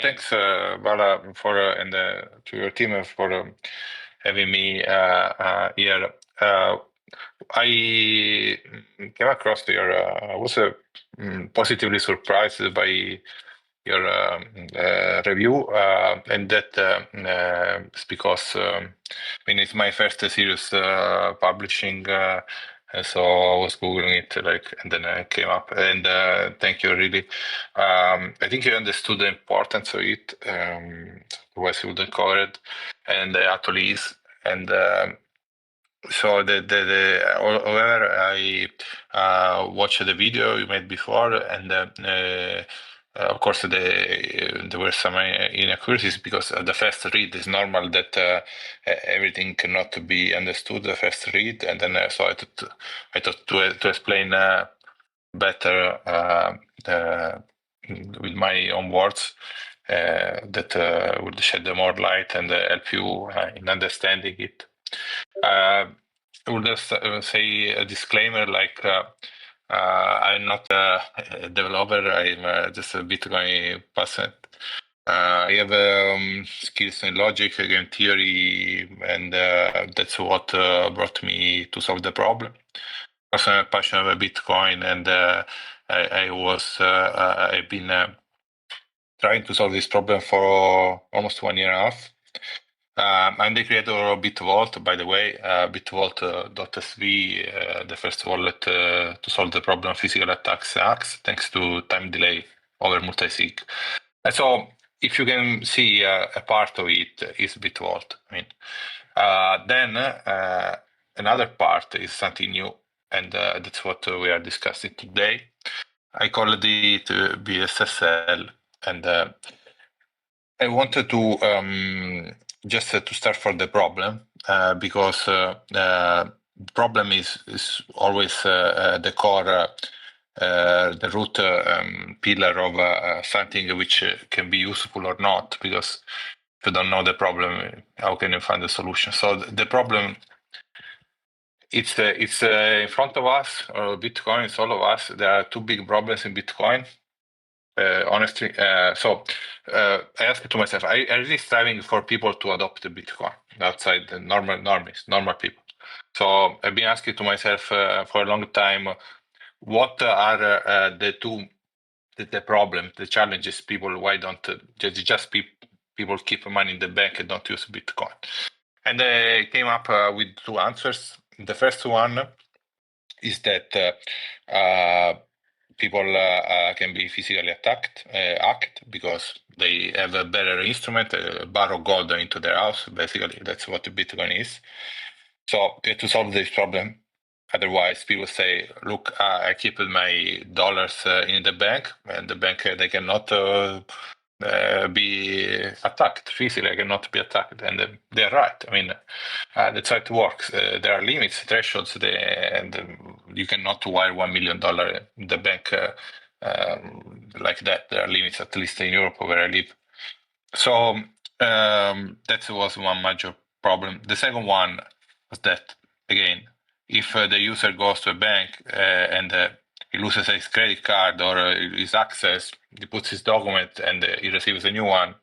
Thanks, Bala, for and to your team for having me here. I came across your. I was positively surprised by your review, and that it's because I mean it's my first serious publishing. So I was googling it, like, and then I came up. And thank you, really. I think you understood the importance of it. Otherwise, you wouldn't cover it, and actually is. And so however, I watched the video you made before, and of course, there were some inaccuracies because the first read is normal that everything cannot be understood the first read, and then so I thought to explain better with my own words that would shed more light and help you in understanding it. I would just say a disclaimer like I'm not a developer, I'm just a Bitcoin person. I have skills in logic, game theory, and that's what brought me to solve the problem. Also, I'm passionate about Bitcoin, and I've been trying to solve this problem for almost 1 year and a half. I'm the creator of BitVault, by the way, bitvault.sv, the first wallet to solve the problem of physical attacks, thanks to time delay over multi-sig. And so if you can see a part of it is BitVault. I mean, then another part is something new, and that's what we are discussing today. I call it SSL, and I wanted to just to start for the problem because the problem is always the core, the root pillar of something which can be useful or not. Because if you don't know the problem, how can you find the solution? So the problem, it's in front of us. Bitcoin is all of us. There are two big problems in Bitcoin. Honestly, I asked to myself, I really striving for people to adopt the Bitcoin outside the normal people. So I've been asking to myself for a long time, what are the problem, the challenges people, why don't just people keep money in the bank and don't use Bitcoin? And I came up with two answers. The first one is that people can be physically hacked because they have a better instrument, borrow gold into their house. Basically, that's what the Bitcoin is. So to solve this problem, otherwise people say, look, I keep my dollars in the bank, and the bank, they cannot be attacked physically. I cannot be attacked, and they're right. I mean, that's how it works. There are limits, thresholds, and you cannot wire $1 million in the bank like that. There are limits, at least in Europe where I live. So that was one major problem. The second one was that, again, if the user goes to a bank and he loses his credit card or his access, he puts his document and he receives a new one,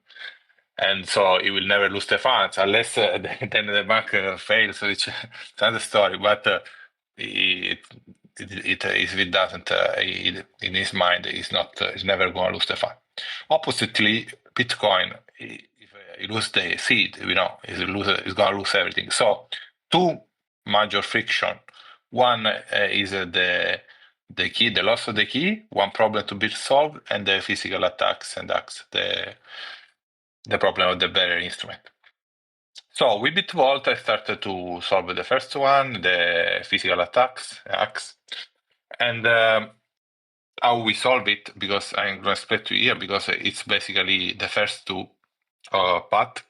and so he will never lose the funds unless then the bank fails, which is another story. But if it doesn't, in his mind, he's never going to lose the fund. Oppositely, Bitcoin, if he loses the seed, he's going to lose everything. So two major friction. One is the key, the loss of the key, one problem to be solved, and the physical attacks and hacks, the problem of the barrier instrument. So with BitVault, I started to solve the first one, the physical attacks, and how we solve it, because I'm going to explain to you here, because it's basically the first two path.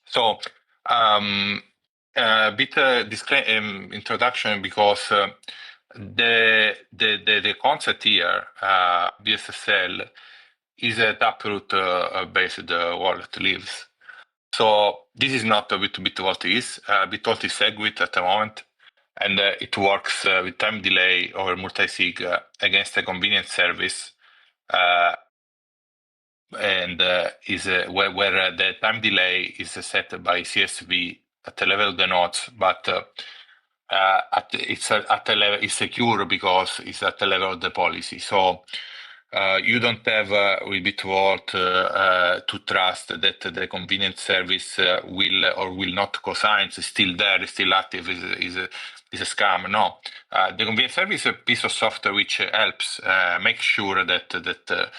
So bit introduction, because the concept here, BSSL, is a taproot based wallet lives. So this is not what BitVault is. BitVault is SegWit at the moment, and it works with time delay over multi-sig against a convenience service and is where the time delay is set by CSV at the level of the nodes, but it's at the level, it's secure because it's at the level of the policy. So you don't have with Bitvault to trust that the convenience service will or will not cosign. It's still there, it's still active, is a scam. No, the convenience service is a piece of software which helps make sure that the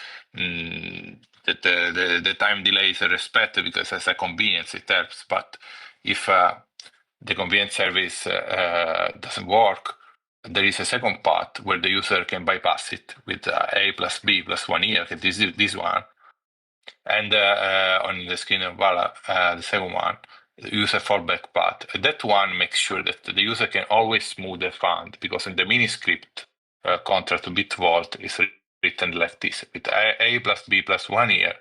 time delay is respected, because as a convenience it helps. But if the convenience service doesn't work, there is a second part where the user can bypass it with A plus B plus 1 year, this one. And on the screen of Vala, the second one, the user fallback path. That one makes sure that the user can always smooth the fund, because in the mini script contract to Bitvault is written like this: with A plus B plus 1 year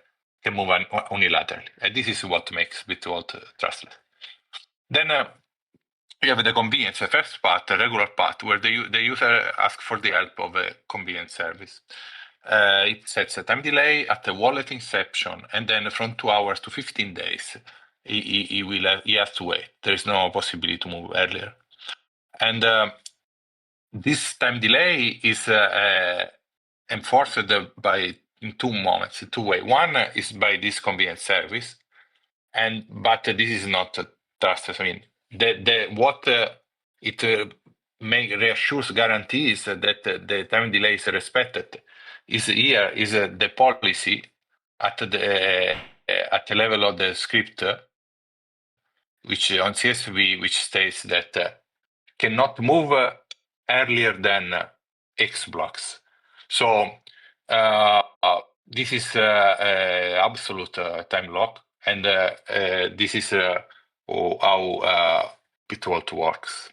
can move unilaterally. And this is what makes Bitvault trustless. Then you have the convenience, the first part, the regular part, where the user asks for the help of a convenience service. It sets a time delay at the wallet inception, and then from 2 hours to 15 days, he has to wait. There is no possibility to move earlier. And this time delay is enforced in two moments, in two ways. One is by this convenience service, but this is not trusted. I mean, what it reassures, guarantees that the time delay is respected is the policy at the level of the script, which on CSV, which states that cannot move earlier than X blocks. So this is absolute time lock, and this is how Bitvault works.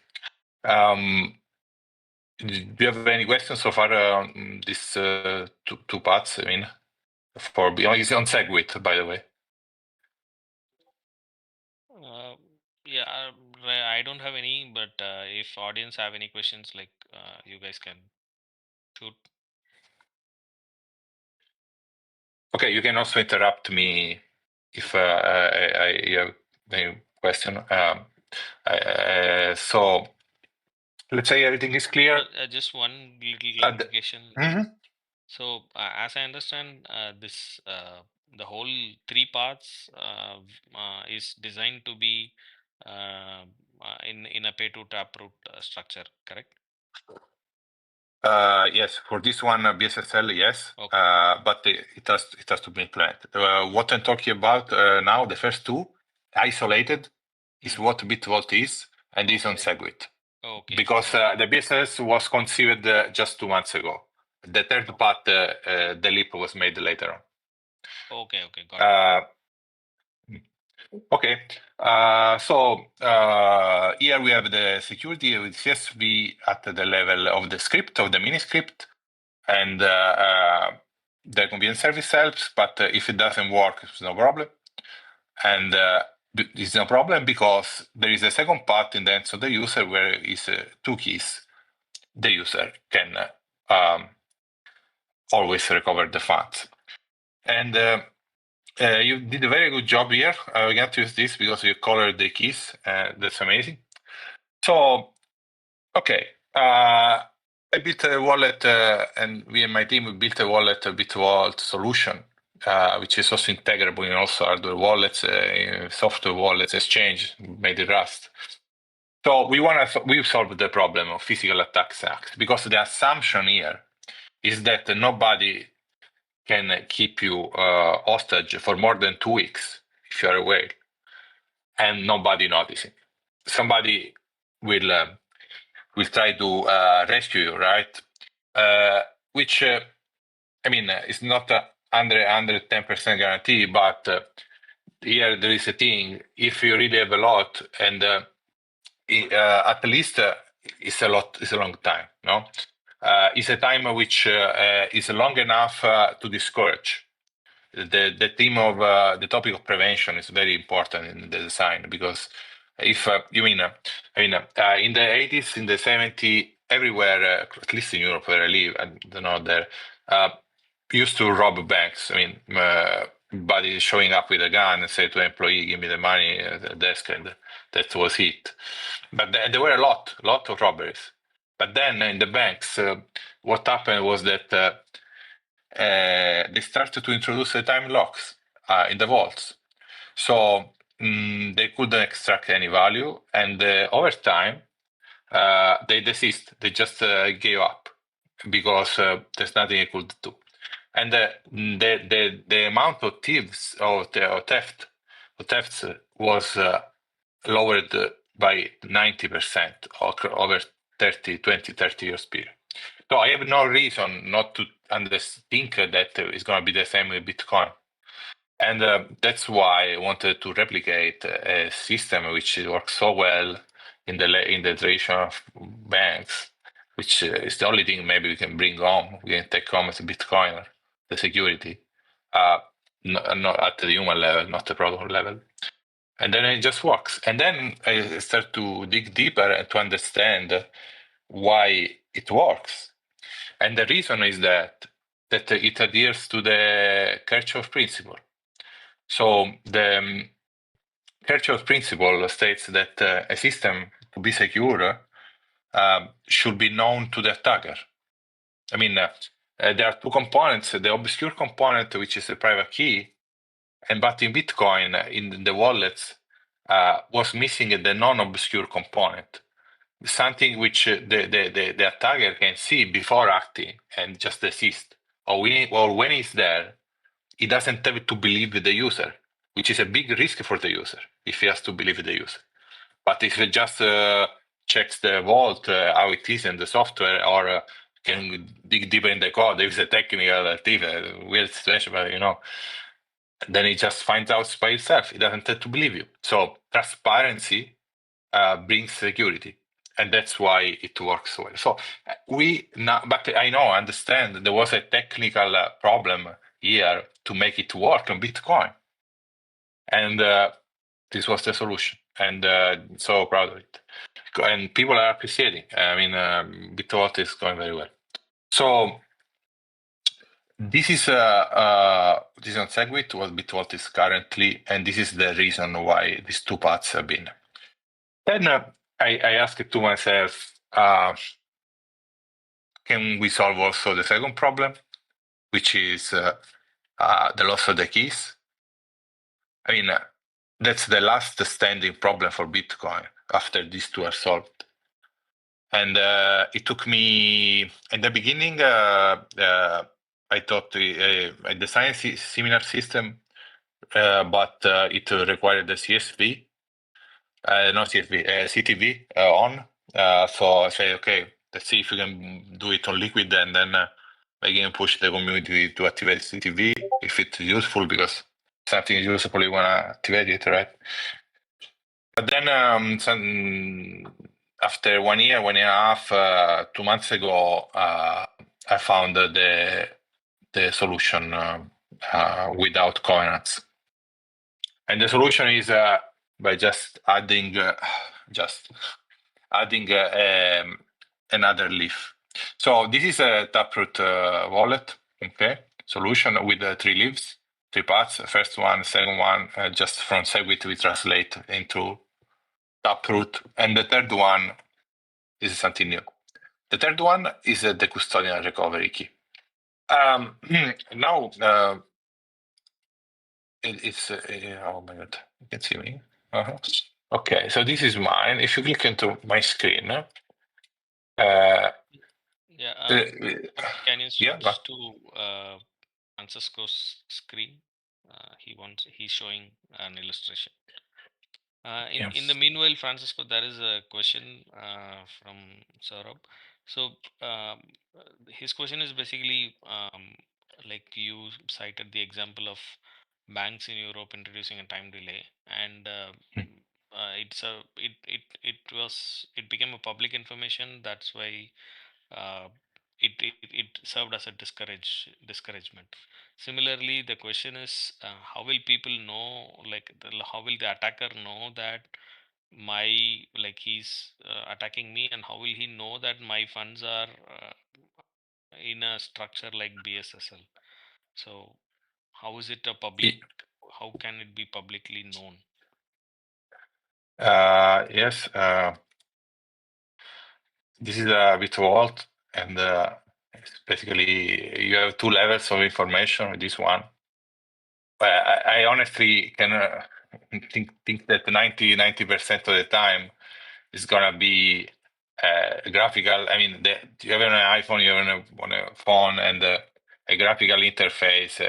Do you have any questions so far on these two parts? I mean, it's on SegWit, by the way. Yeah, I don't have any, but if audience have any questions, like you guys can shoot. Okay, you can also interrupt me if I have any question. So let's say everything is clear. Just one little clarification. So as I understand, the whole three parts is designed to be in a pay to tap route structure, correct? Yes, for this one BSSL, yes, Okay. but it has to be implemented. What I'm talking about now, the first two, isolated, is what Bitvault is, and is on SegWit. Okay. Because the business was conceived just 2 months ago. The third part, the leap was made later on. Okay, got it. Okay, so here we have the security with CSV at the level of the script, of the mini script, and the convenience service helps, but if it doesn't work, it's no problem. And it's no problem because there is a second part in the hands of the user where is two keys. The user can always recover the funds. And you did a very good job here. I got to use this because you colored the keys. That's amazing. So, okay. I built a wallet, and we and my team built a wallet, a Bitvault solution, which is also integrable in also hardware wallets, software wallets, exchange, made it Rust. So we solved the problem of physical attacks because the assumption here is that nobody can keep you hostage for more than 2 weeks if you're away, and nobody noticing. Somebody will try to rescue you, right? Which I mean, it's not under 110% guarantee, but here there is a thing. If you really have a lot, and at least it's a lot, it's a long time, no? It's a time which is long enough to discourage. The theme of the topic of prevention is very important in the design, because if you mean, in the 80s, in the 70s, everywhere, at least in Europe where I live, I don't know there, used to rob banks. I mean, but he's showing up with a gun and say to an employee, "Give me the money at the desk," and that was it. But there were a lot of robberies. But then in the banks, what happened was that they started to introduce the time locks in the vaults. So they couldn't extract any value, and over time they desist. They just gave up because there's nothing they could do. And the amount of thieves or thefts was lowered by 90% over 30 years period. So I have no reason not to think that it's going to be the same with Bitcoin. And that's why I wanted to replicate a system which works so well in the tradition of banks, which is the only thing maybe we can bring home. We can take home as a Bitcoiner, the security, not at the human level, not the product level. And then it just works. And then I start to dig deeper and to understand why it works. And the reason is that it adheres to the Kirchhoff principle. So the Kirchhoff principle states that a system to be secure should be known to the attacker. I mean, there are two components: the obscure component, which is the private key, but in Bitcoin, in the wallets, was missing the non-obscure component, something which the attacker can see before acting and just desist. Or when he's there, he doesn't have to believe the user, which is a big risk for the user if he has to believe the user. But if he just checks the vault, how it is in the software, or can dig deeper in the code, if it's a technical thief, weird situation, but then he just finds out by himself. He doesn't have to believe you. So transparency brings security, and that's why it works well. So but I understand there was a technical problem here to make it work on Bitcoin, and this was the solution, and so proud of it, and people are appreciating. I mean, Bitvault is going very well. So this is on Segwit what Bitvault is currently, and this is the reason why these two paths have been. Then I asked to myself, can we solve also the second problem, which is the loss of the keys? I mean, that's the last standing problem for Bitcoin after these two are solved. And it took me, in the beginning, I thought I designed a similar system, but it required the CSV, not CSV, CTV on. So I say, okay, let's see if we can do it on Liquid, and then again push the community to activate CTV if it's useful, because something is useful, you want to activate it, right? But then after 1 year, 1.5 years, 2 months ago, I found the solution without covenants. And the solution is by just adding another leaf. So this is a Taproot wallet, okay, solution with 3 leaves, 3 paths. First one, second one, just from Segwit we translate into Taproot, and the third one is something new. The third one is the custodial recovery key. Now it's oh my god, you can see me. Okay, so this is mine. If you click into my screen, can you switch to Francesco's screen? He's showing an illustration. In the meanwhile, Francesco, there is a question from Saurabh. So his question is basically like you cited the example of banks in Europe introducing a time delay, and it became a public information. That's why it served as a discouragement. Similarly, the question is, how will people know, like how will the attacker know that he's attacking me, and how will he know that my funds are in a structure like BSSL? So how is it a public? How can it be publicly known? Yes, this is a bit vault, and basically you have two levels of information with this one. I honestly can think that 90% of the time it's gonna be graphical. I mean, you have an iPhone, you have on a phone, and a graphical interface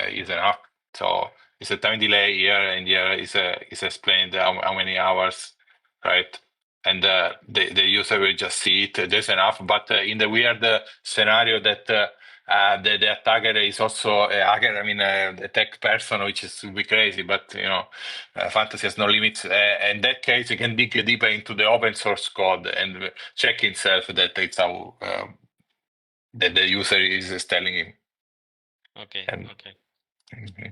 is enough. So it's a time delay here, and here is explained how many hours, right? And the user will just see it. There's enough. But in the weird scenario that the attacker is also a hacker, I mean, a tech person, which is be crazy, but fantasy has no limits. In that case, you can dig deeper into the open source code and check himself that it's how that the user is telling him. Okay. And, Okay.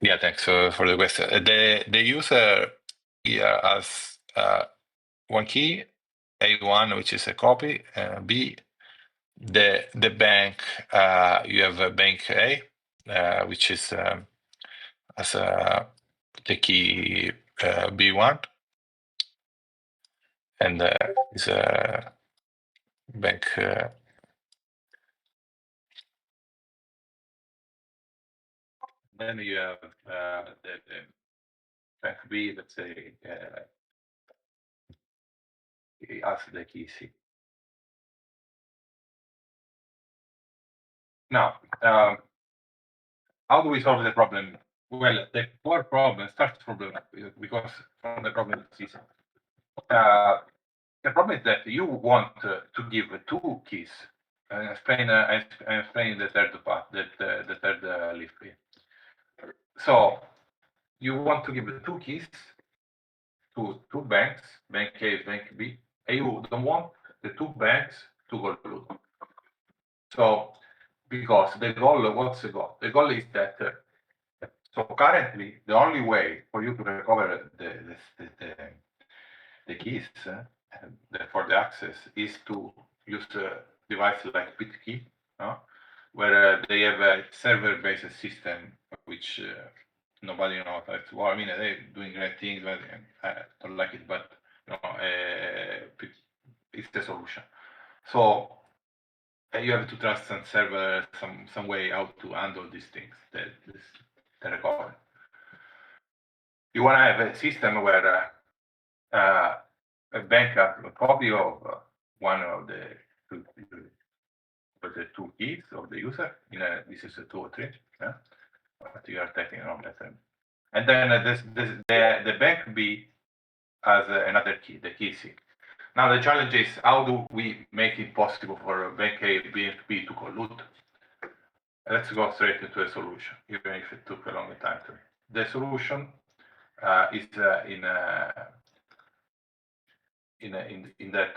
yeah, thanks for the question. The user here has one key, A1, which is a copy, B, the bank, you have a bank A, which is as the key B1, and is a bank. Then you have the bank B, let's say, as the key C. Now, how do we solve the problem? Well, the core problem starts from because from the problem it's easy. The problem is that you want to give two keys. I explain the third part, the third leaf here. So you want to give two keys to two banks, bank A, bank B, and you don't want the two banks to collude. So because the goal, what's the goal? The goal is that so currently the only way for you to recover the keys for the access is to use a device like BitKey, where they have a server-based system which nobody knows. Well, I mean, they're doing great things, but I don't like it. But it's the solution. So you have to trust some server, some way how to handle these things, the recovery. You want to have a system where a bank has a copy of one of the two keys of the user. This is a 2 or 3. Yeah? But you are taking on that. And then the bank B has another key, the key C. Now the challenge is how do we make it possible for bank A, B, and B to collude? Let's go straight into a solution, even if it took a long time to me. The solution is in that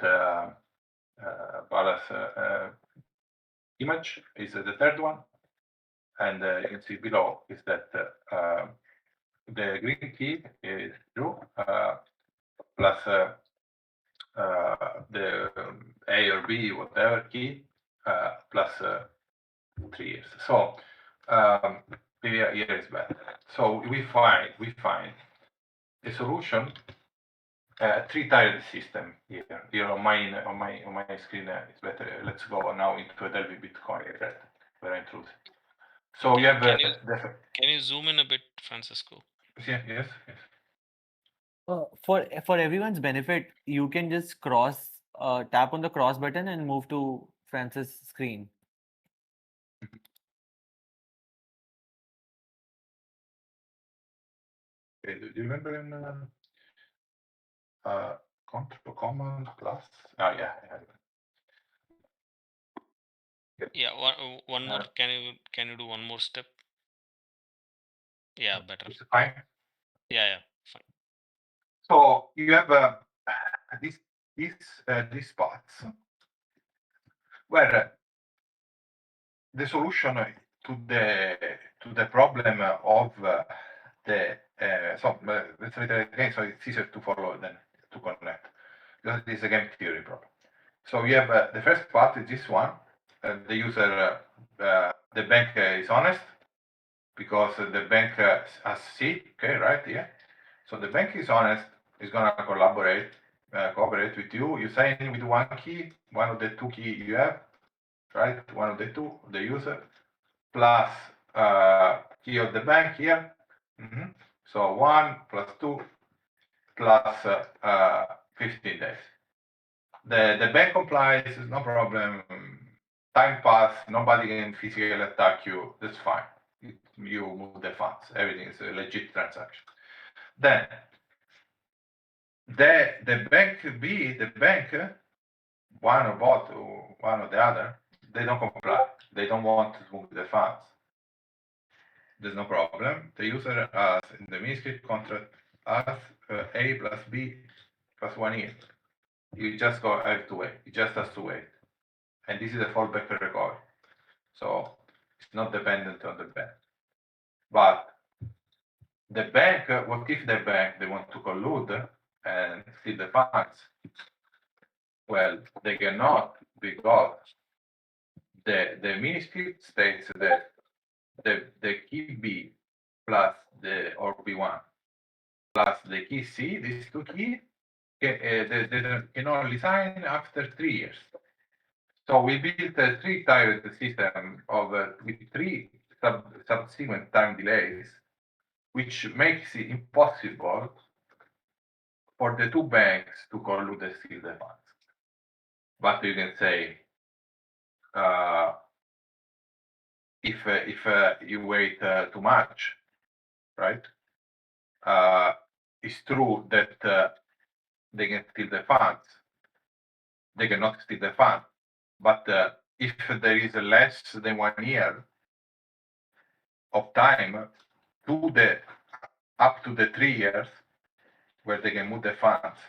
balance image is the third one, and you can see below is that the green key is true plus the A or B whatever key plus 3 years. So here is bad. So we find a solution. Three-tiered system here. Here on my screen it's better. Let's go now into a Delphi Bitcoin. Very intrusive. So you have can you zoom in a bit, Francesco? Yes. For everyone's benefit, you can just tap on the cross button and move to Francis' screen. Okay, do you remember in Control Command Plus? Oh yeah. Yeah, one more. Can you do one more step? Yeah, better. It's fine. Yeah, fine. So you have these spots where the solution to the problem of the let's read it again so it's easier to follow than to connect because it is a game theory problem. So you have the first part is this one. The user the bank is honest because the bank has C, okay, right? Yeah. So the bank is honest, is gonna cooperate with you. You sign with one key, one of the two key you have, right? One of the two, the user, plus key of the bank here. So 1 plus 2 plus 15 days. The bank complies, no problem. Time pass, nobody can physically attack you. That's fine. You move the funds. Everything is a legit transaction. Then the bank B, the bank, one or both, or one or the other, they don't comply. They don't want to move the funds. There's no problem. The user has in the miniscript contract has A plus B plus 1 year. You just have to wait. It just has to wait. And this is a fallback recovery. So it's not dependent on the bank. But the bank, what if the bank, they want to collude and steal the funds? Well, they cannot because the miniscript states that the key B plus the or B1 plus the key C, these two keys, they can only sign after 3 years. So we built a 3-tiered system of with 3 subsequent time delays, which makes it impossible for the two banks to collude and steal the funds. But you can say, if you wait too much, right? It's true that they can steal the funds. They cannot steal the funds. But if there is less than 1 year of time up to the 3 years where they can move the funds.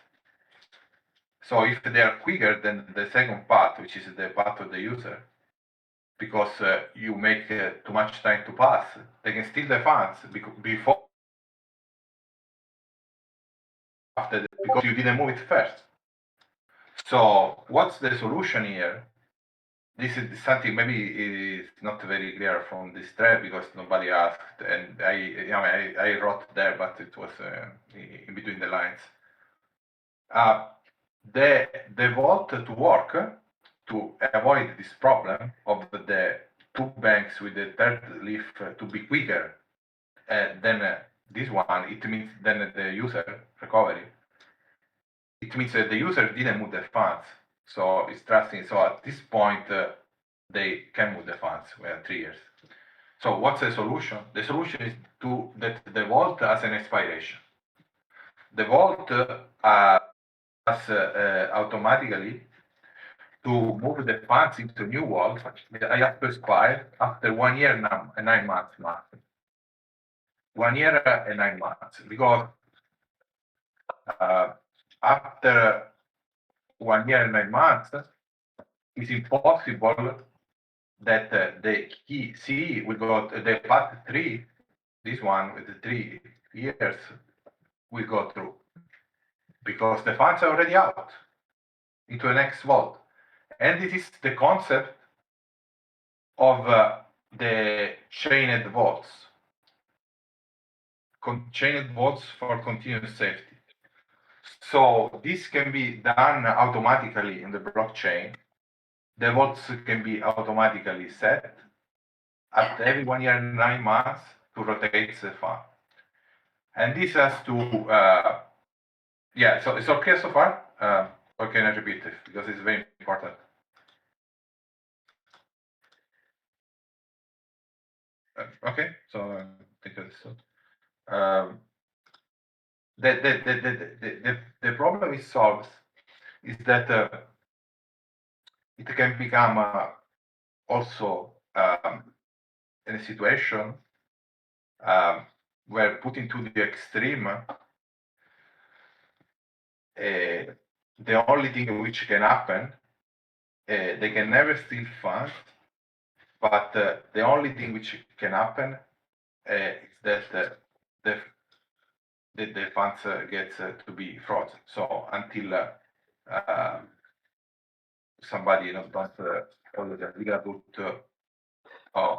So if they are quicker than the second path, which is the path of the user, because you make too much time to pass, they can steal the funds before, after, because you didn't move it first. So what's the solution here? This is something maybe is not very clear from this thread because nobody asked, and I wrote there, but it was in between the lines. The vault to work to avoid this problem of the two banks with the third leaf to be quicker than this one. It means then the user recovery. It means that the user didn't move the funds, so it's trusting. So at this point, they can move the funds. We have 3 years. So what's the solution? The solution is that the vault has an expiration. The vault has automatically to move the funds into new vault. I have to expire after 1 year and 9 months. 1 year and 9 months, because after 1 year and 9 months, it's impossible that the key C will go the path 3, this one with the 3 years will go through, because the funds are already out into the next vault. And this is the concept of the chained vaults. Chained vaults for continuous safety. So this can be done automatically in the blockchain. The vaults can be automatically set at every 1 year and 9 months to rotate the fund. And this has to, yeah, so it's okay so far? Or can I repeat it? Because it's very important. Okay, so take this. The problem it solves is that it can become also in a situation where put into the extreme, the only thing which can happen, they can never steal funds, but the only thing which can happen is that the funds gets to be frozen. So until somebody don't follow the legal route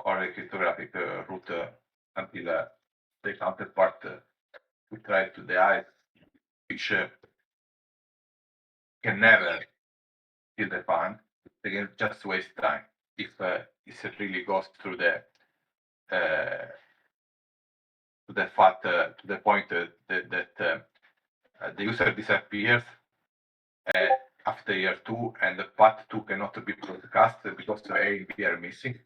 or a cryptographic root until the counterpart would try to the eyes, which can never kill the fund. They can just waste time if it really goes through the to the fact to the point that the user disappears after year 2 and the path 2 cannot be broadcasted because the A and B are missing.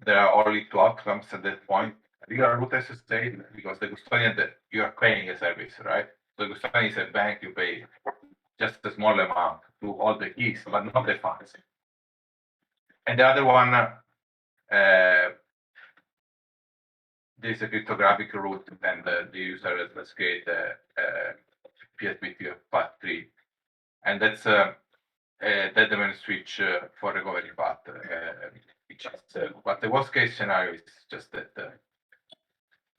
There are only 2 outcomes at that point. Legal root SSL, because the custodian that you are paying a service, right? So the custodian is a bank, you pay just a small amount to all the keys, but not the funds. And the other one, there's a cryptographic root, and the user has create a PSBT of path 3, and that's a deadman switch for recovery path, which is but the worst case scenario is just that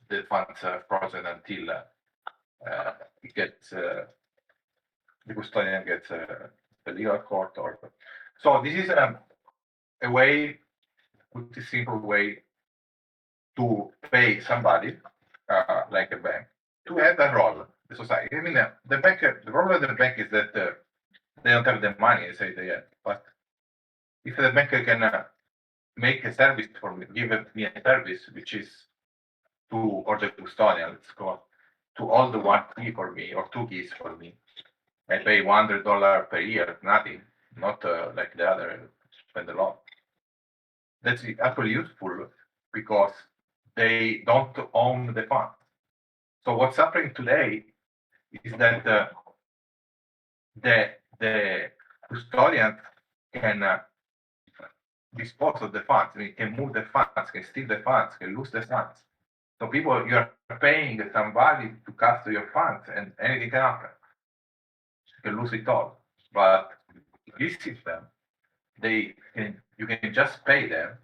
the funds are frozen until it gets the custodian gets the legal court order. So this is a way, pretty simple way to pay somebody like a bank to have a role in the society. I mean, the bank. The problem of the bank is that they don't have the money. They say they have, but if the bank can make a service for me, give me a service which is to, or the custodian, let's go, to all the 1 key for me or 2 keys for me, I pay $100 per year, nothing, not like the other, spend a lot. That's actually useful because they don't own the funds. So what's happening today is that the custodian can dispose of the funds. I mean, can move the funds, can steal the funds, can lose the funds. So people, you are paying somebody to custody your funds, and anything can happen. You can lose it all. But this system, you can just pay them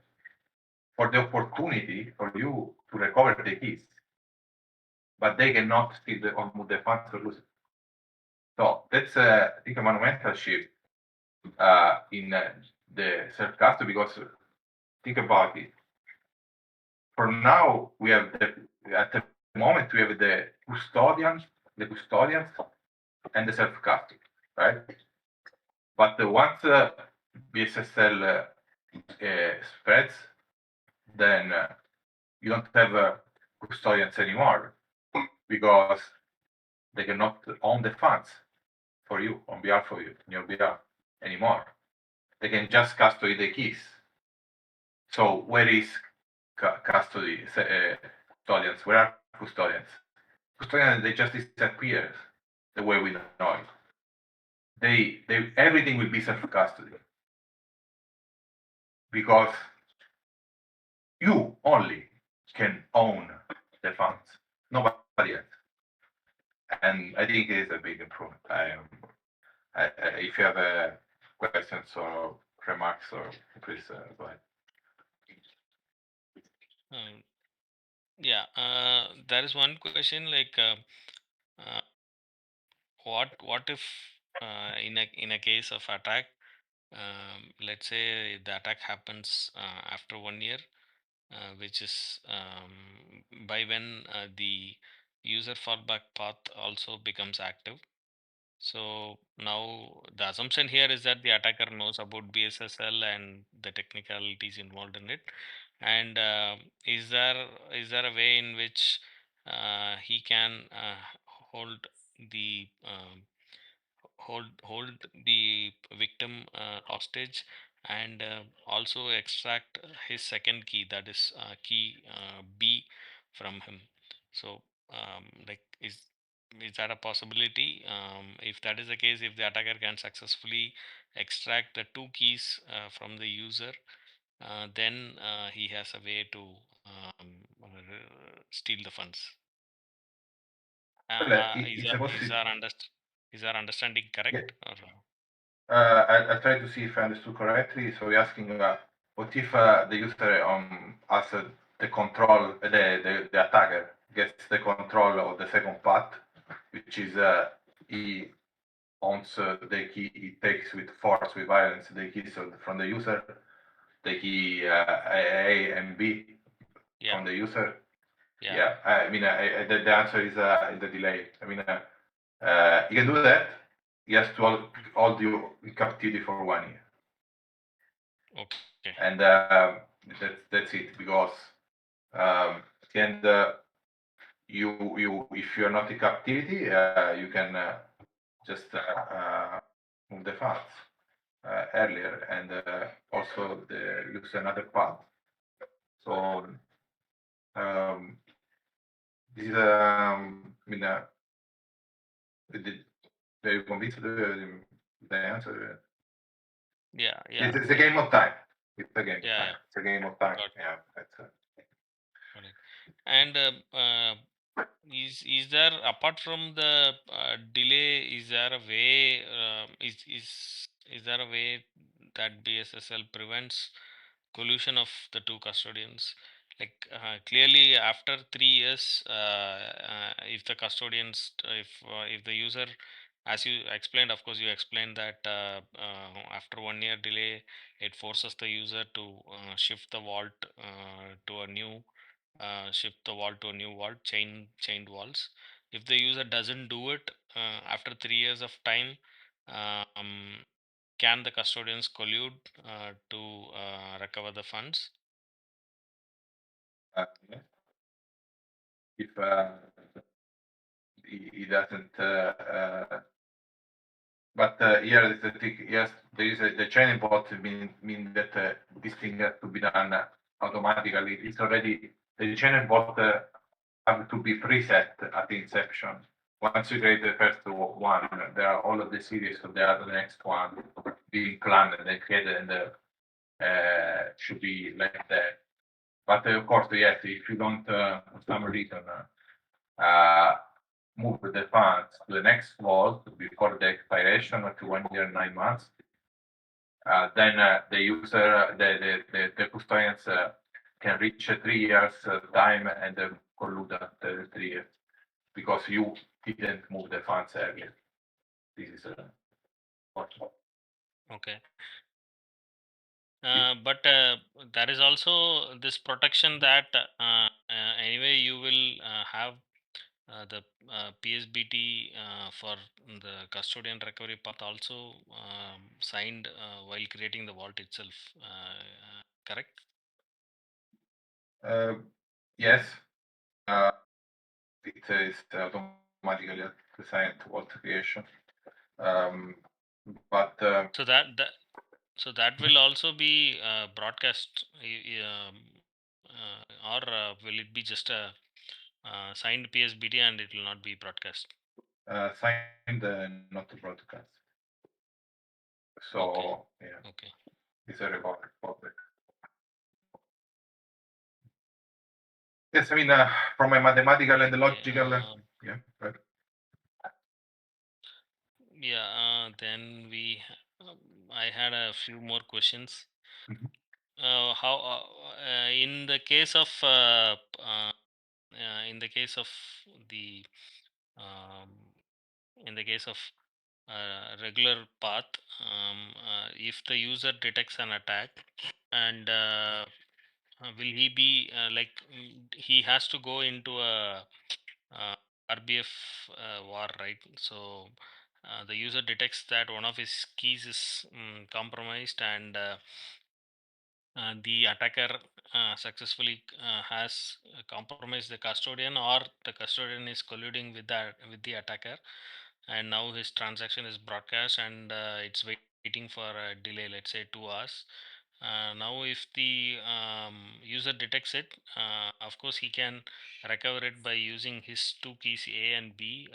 for the opportunity for you to recover the keys, but they cannot steal or move the funds or lose it. So that's I think a monumental shift in the self-custody, because think about it. For now, we have at the moment we have the custodians, and the self-custody, right? But once BSSL spreads, then you don't have custodians anymore because they cannot own the funds for you, on behalf of you, on your behalf anymore. They can just custody the keys. So where is custody, custodians? Where are custodians? Custodians, they just disappear the way we know it. Everything will be self-custody because you only can own the funds, nobody else. And I think it is a big improvement. If you have questions or remarks, or please go ahead. Yeah, there is one question like, what if in a case of attack, let's say the attack happens after 1 year, which is by when the user fallback path also becomes active. So now the assumption here is that the attacker knows about BSSL and the technicalities involved in it. And is there a way in which he can hold the victim hostage, and also extract his second key, that is key B, from him? So like, is that a possibility? If that is the case, if the attacker can successfully extract the 2 keys from the user, then he has a way to steal the funds. Is our understanding correct? Yeah. I tried to see if I understood correctly. So you're asking what if the user has the control, the attacker gets the control of the second path, which is he owns the key, he takes with force, with violence, the keys from the user, the key A and B from the user. Yeah, I mean, the answer is in the delay. I mean, you can do that. He has to hold you in captivity for 1 year. Okay. And that's it, because at the end, you if you're not in captivity, you can just move the files earlier, and also use another path. So this is I mean, very convinced the answer. Yeah. It's a game of time. It's a game of time. Yeah. It's a game of time. Got it. Yeah, that's Got it. And is there, apart from the delay, is there a way is there a way that BSSL prevents collusion of the two custodians? Like clearly after 3 years, if the custodians, if the user, as you explained, of course you explained that after 1 year delay, it forces the user to shift the vault to a new shift the vault to a new vault, chained vaults. If the user doesn't do it after 3 years of time, can the custodians collude to recover the funds? if he doesn't. But here is the thing. Yes, there is the chaining bot mean that this thing has to be done automatically. It's already the chaining bot have to be preset at the inception. Once you create the first one, there are all of the series of the next one being planned and created, and should be like that. But of course, yes, if you don't, for some reason, move the funds to the next vault before the expiration of 1 year, 9 months, then the user, the custodians can reach 3 years time and collude after 3 years, because you didn't move the funds earlier. This is Okay. But there is also this protection that anyway you will have the PSBT for the custodian recovery path also signed while creating the vault itself. Correct? yes, it is automatically assigned to vault creation. But so that will also be broadcast, or will it be just a signed PSBT and it will not be broadcast? signed, not to broadcast. So Okay. yeah, Okay. it's a recorded public. Yes, I mean, from a mathematical and logical, yeah. Right. Yeah. Then I had a few more questions. How in the case of in the case of the um, in the case of regular path, if the user detects an attack, and will he be he has to go into a RBF war, right? So the user detects that one of his keys is compromised, and the attacker successfully has compromised the custodian, or the custodian is colluding with the attacker, and now his transaction is broadcast, and it's waiting for a delay, let's say 2 hours. Now if the user detects it, of course he can recover it by using his two keys A and B,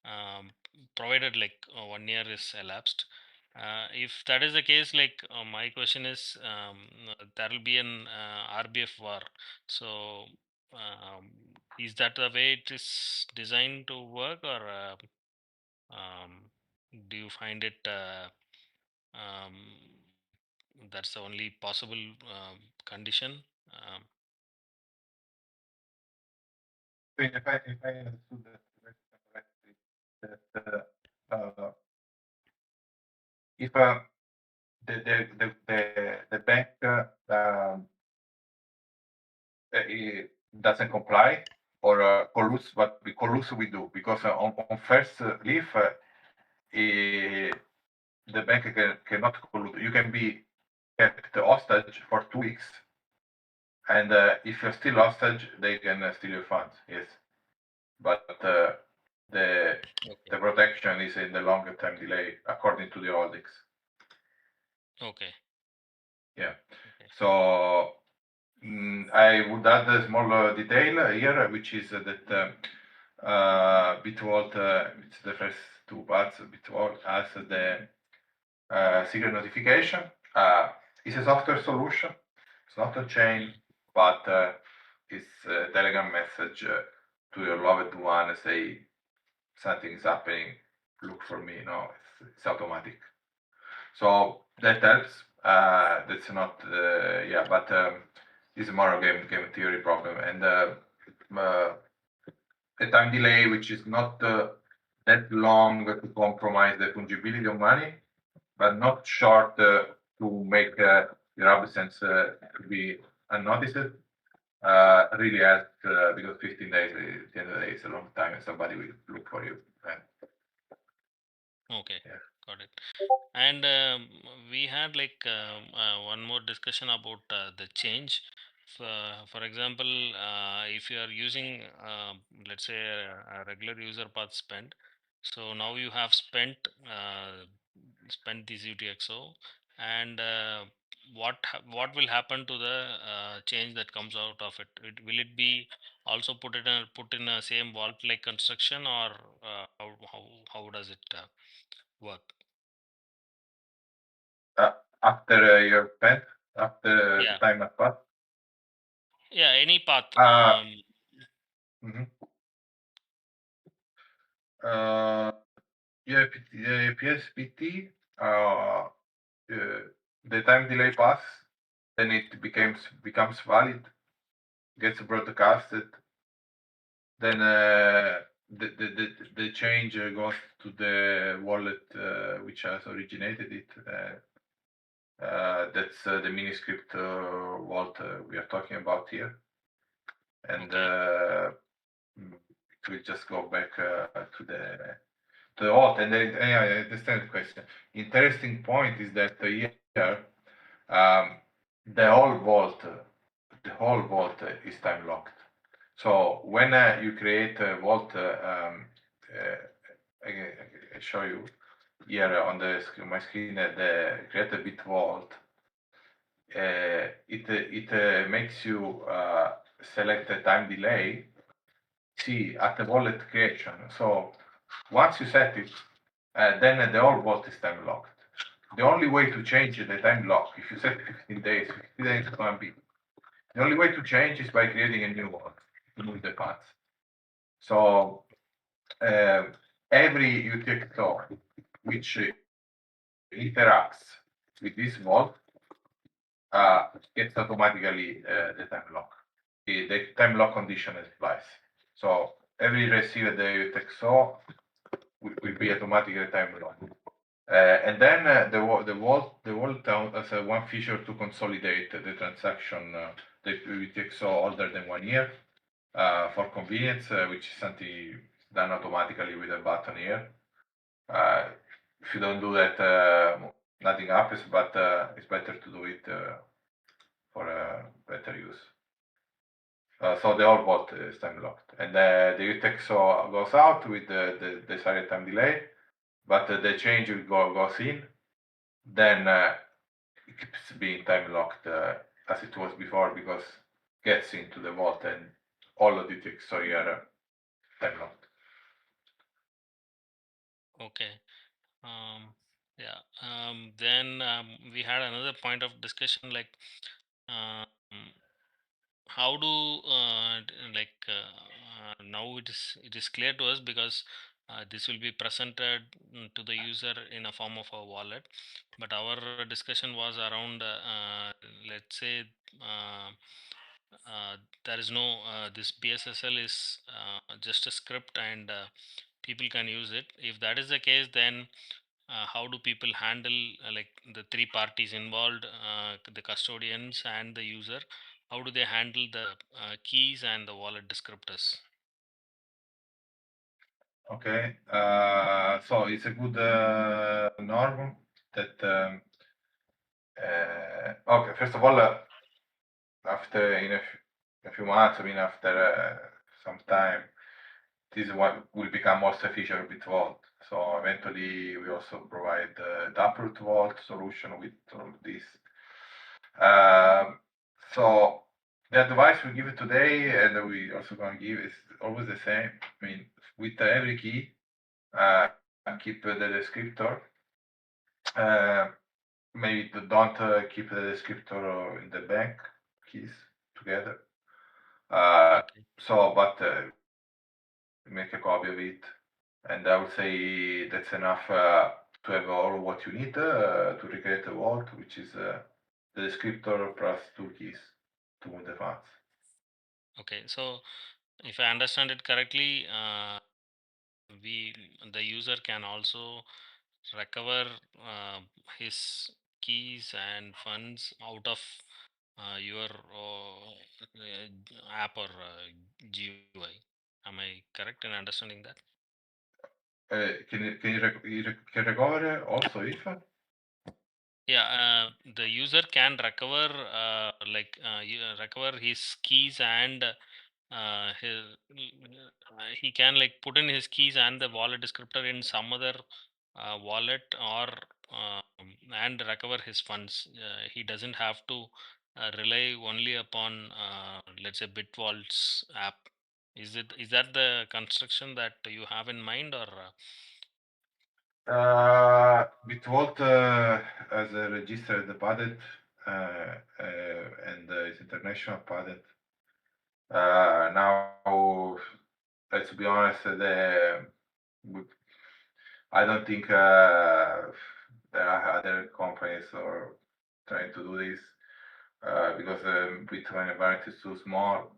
um, provided like 1 year is elapsed. If that is the case, like my question is, there will be an RBF war. So is that the way it is designed to work, or do you find it um, that's the only possible condition? If I understood that correctly, that if the bank doesn't comply or colludes, but colludes we do, because on first leaf, the bank cannot collude. You can be kept hostage for 2 weeks, and if you're still hostage, they can steal your funds. Yes, but the protection is in the longer time delay according to the holdings. Okay. Yeah. Okay. So I would add a small detail here, which is that Bitvault, it's the first two parts. Bitvault has the secret notification. It's a software solution. It's not a chain, but it's a Telegram message to your loved one. Say something is happening. Look for me. No, it's automatic. So that helps. That's not yeah, but it's more a game theory problem, and a time delay which is not that long to compromise the fungibility of money, but not short to make your absence be unnoticed. Really helps because 15 days at the end of the day is a long time, and somebody will look for you. Okay. Yeah. Got it. And we had like one more discussion about the change. For example, if you are using, let's say, a regular user path spent, so now you have spent this UTXO, and what will happen to the change that comes out of it? Will it be also put in a same vault like construction, or how does it work? After your spent, after Yeah. time has passed. Yeah, any path. Mhm. Yeah, PSPT, the time delay pass, then it becomes valid, gets broadcasted, then the change goes to the wallet which has originated it. That's the miniscript vault we are talking about here, and it will just go back to the vault. And yeah, I understand the question. Interesting point is that here um, the whole vault is time locked. So when you create a vault, I show you here on my screen the create a bit vault. It makes you select a time delay. See at the wallet creation. So once you set it, then the whole vault is time locked. The only way to change the time lock, if you set 15 days, 15 days is going to be. The only way to change is by creating a new one to move the paths. So every UTXO which interacts with this vault gets automatically the time lock. The time lock condition applies. So every receiver the UTXO will be automatically time locked. And then the vault has one feature to consolidate the transaction that will take so older than 1 year for convenience, which is something done automatically with a button here. If you don't do that, nothing happens, but it's better to do it for better use. So the whole vault is time locked, and the UTXO goes out with the desired time delay, but the change goes in. Then it keeps being time locked as it was before, because it gets into the vault and all of the ticks are here time locked. Okay. Yeah. Then we had another point of discussion, like um, how do now it is clear to us, because this will be presented to the user in a form of a wallet, but our discussion was around let's say uh, uh, there is no this BSSL is just a script, and people can use it. If that is the case, then how do people handle like the three parties involved, the custodians and the user? How do they handle the keys and the wallet descriptors? Okay, so it's a good norm that. Okay, first of all, after a few months, I mean, after some time, this one will become most efficient with Vault. So eventually, we also provide the Taproot Vault solution with all this. So the advice we give today, and we also going to give, is always the same. I mean, with every key, keep the descriptor. Maybe don't keep the descriptor in the bank keys together. Okay. So, but make a copy of it, and I would say that's enough to have all what you need to recreate a vault, which is the descriptor plus two keys to move the funds. Okay, so if I understand it correctly, the user can also recover his keys and funds out of your app or GUI. Am I correct in understanding that? Can recover also if? Yeah, the user can recover recover his keys and he can like put in his keys and the wallet descriptor in some other wallet or and recover his funds. He doesn't have to rely only upon let's say Bitvault's app. Is that the construction that you have in mind, or Bitvault as a registered patent and it's international patent. Now, let's be honest, I don't think there are other companies or trying to do this because Bitcoin environment is too small.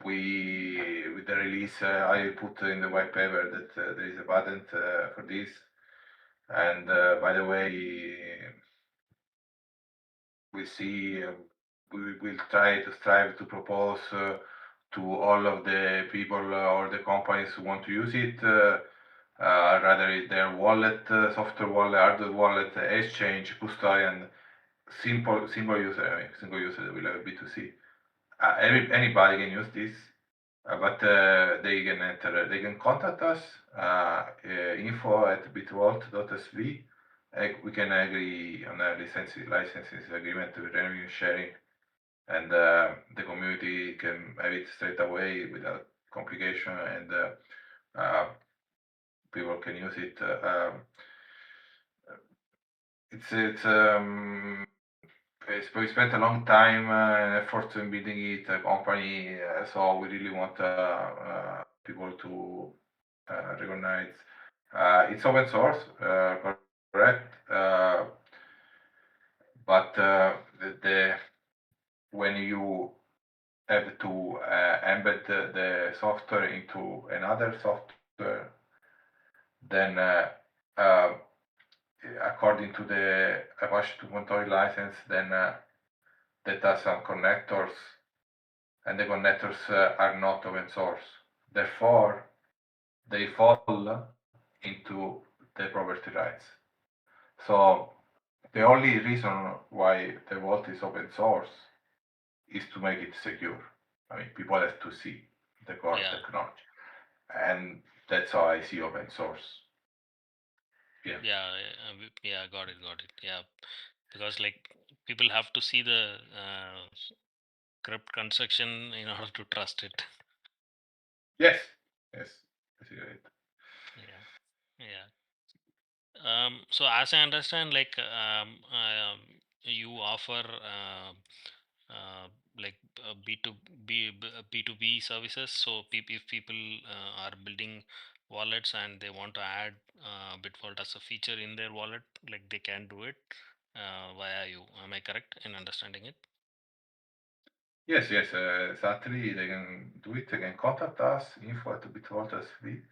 With the release, I put in the white paper that there is a patent for this. And by the way, we see we will try to strive to propose to all of the people or the companies who want to use it, rather it's their wallet, software wallet, hardware wallet, exchange, custodian, single user, I mean, single user that will have B2C. Anybody can use this, but they can enter, they can contact us, info@bitvault.sv. We can agree on a licenses agreement with revenue sharing, and the community can have it straight away without complication, and people can use it. We spent a long time and effort in building it, a company, so we really want people to recognize. It's open source, correct? But when you have to embed the software into another software, then according to the Apache 2.0 license, then that has some connectors, and the connectors are not open source. Therefore, they fall into the property rights. So the only reason why the vault is open source is to make it secure. I mean, people have to see the core technology, and that's how I see open source. Got it. Yeah, because like people have to see the crypt construction in order to trust it. Yes, I see it. Yeah. So as I understand, like you offer like B2B services. So if people are building wallets and they want to add Bitvault as a feature in their wallet, like they can do it via you. Am I correct in understanding it? Yes, exactly. They can do it. They can contact us, info@bitvault.sv.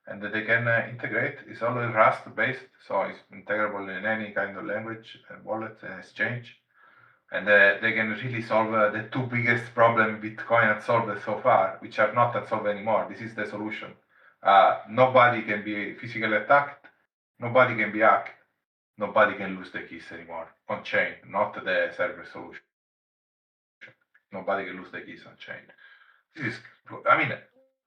and they can integrate. It's always Rust based, so it's integrable in any kind of language and wallet and exchange. And they can really solve the two biggest problems Bitcoin has solved so far, which are not unsolved anymore. This is the solution. Nobody can be physically attacked, nobody can be hacked, nobody can lose the keys anymore on chain, not the server solution. Nobody can lose the keys on chain. This is, I mean,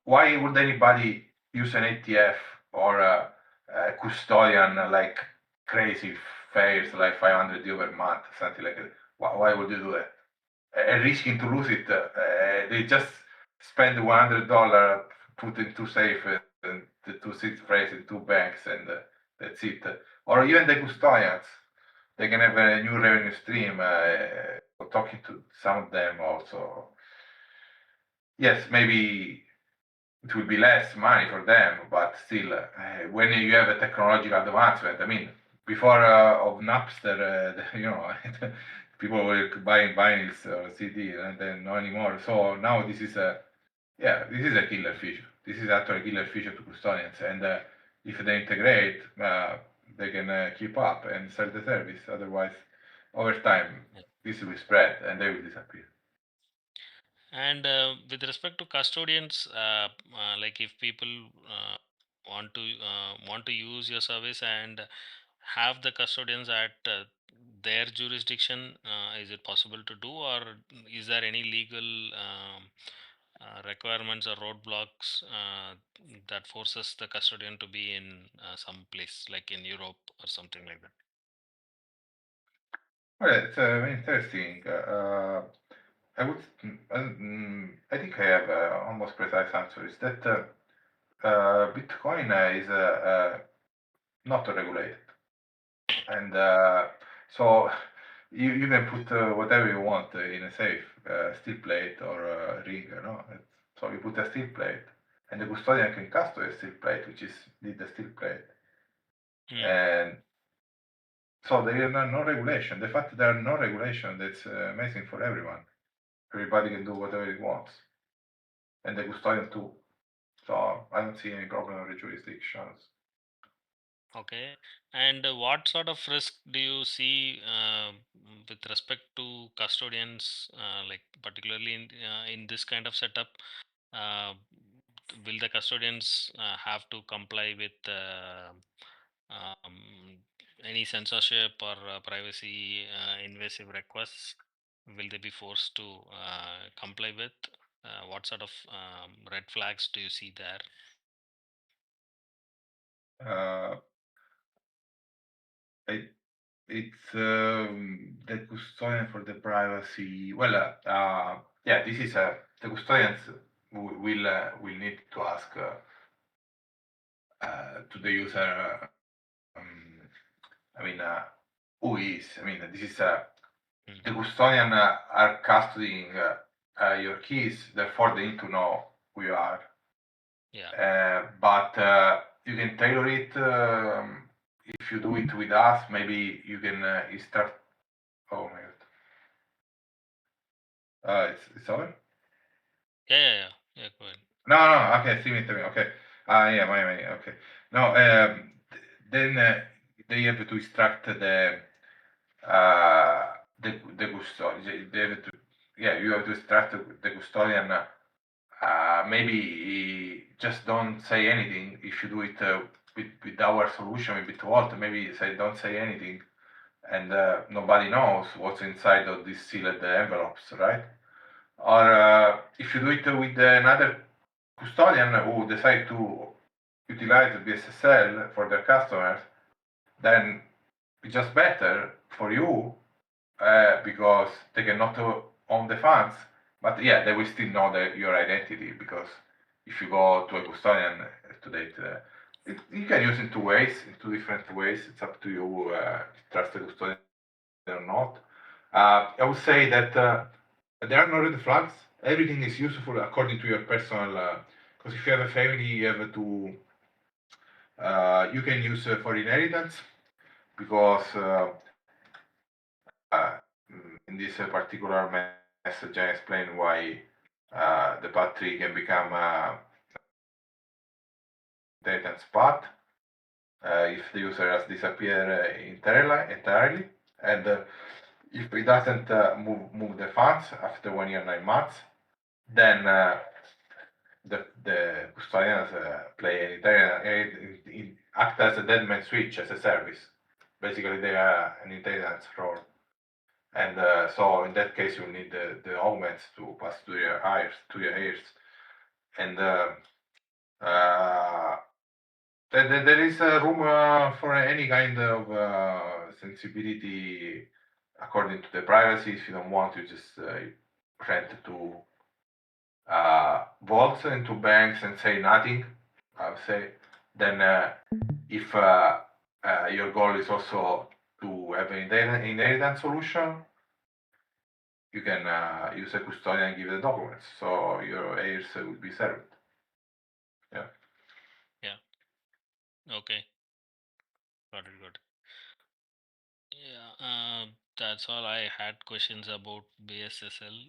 why would anybody use an ATF or a custodian like crazy fares like 500 euro per month, something like that? Why would you do that? And risking to lose it, they just spend $100, put in two safe, the two seed phrase in two banks, and that's it. Or even the custodians, they can have a new revenue stream. Talking to some of them also. Yes, maybe it will be less money for them, but still, when you have a technological advancement, I mean, before of Napster, people were buying vinyls or CD, and then not anymore. So now this is a killer feature. This is actually a killer feature to custodians, and if they integrate, they can keep up and sell the service. Otherwise, over time, this will spread and they will disappear. And with respect to custodians, like if people want to use your service and have the custodians at their jurisdiction, is it possible to do, or is there any legal requirements or roadblocks that forces the custodian to be in some place like in Europe or something like that? Well, it's very interesting. I would, I think I have almost precise answer. Is that Bitcoin is not regulated, and so you can put whatever you want in a safe, steel plate or a ring, So you put a steel plate, and the custodian can custody a steel plate, which is the steel plate, and so there is no regulation. The fact that there are no regulation, that's amazing for everyone. Everybody can do whatever he wants, and the custodian too. So I don't see any problem with the jurisdictions. Okay. And what sort of risk do you see with respect to custodians, like particularly in this kind of setup? Uh, will the custodians have to comply with any censorship or privacy invasive requests? Will they be forced to comply with? What sort of red flags do you see there? It's the custodian for the privacy. Well, yeah, this is the custodians will need to ask to the user. I mean, who is? I mean, this is the custodian are custodying your keys, therefore they need to know who you are. Yeah. But you can tailor it. If you do it with us, maybe you can start. Oh my god. It's over? Yeah. Go ahead. No. Okay, see me. Okay. Yeah, my. Okay. No. Then they have to extract the custodian. They have to. Yeah, you have to extract the custodian. Maybe just don't say anything. If you do it with our solution, with Bitvault, maybe don't say anything, and nobody knows what's inside of these sealed envelopes, right? Or if you do it with another custodian who decide to utilize the SSL for their customers, then it's just better for you because they cannot own the funds. But yeah, they will still know your identity, because if you go to a custodian to date, you can use it in two different ways. It's up to you to trust the custodian or not. I would say that there are no red flags. Everything is useful according to your personal. Because if you have a family, you have to. You can use for inheritance, because in this particular message I explain why the path tree can become inheritance path if the user has disappeared entirely, and if he doesn't move the funds after 1 year 9 months, then the custodians play act as a dead man switch as a service. Basically, they are an intelligence role, and so in that case, you need the augments to pass to your heirs, and there is room for any kind of sensibility according to the privacy. If you don't want to just rent to vaults into banks and say nothing, I would say, then if your goal is also to have an inheritance solution, you can use a custodian and give the documents, so your heirs will be served. Yeah. Okay. Got it. Yeah. That's all. I had questions about BSSL.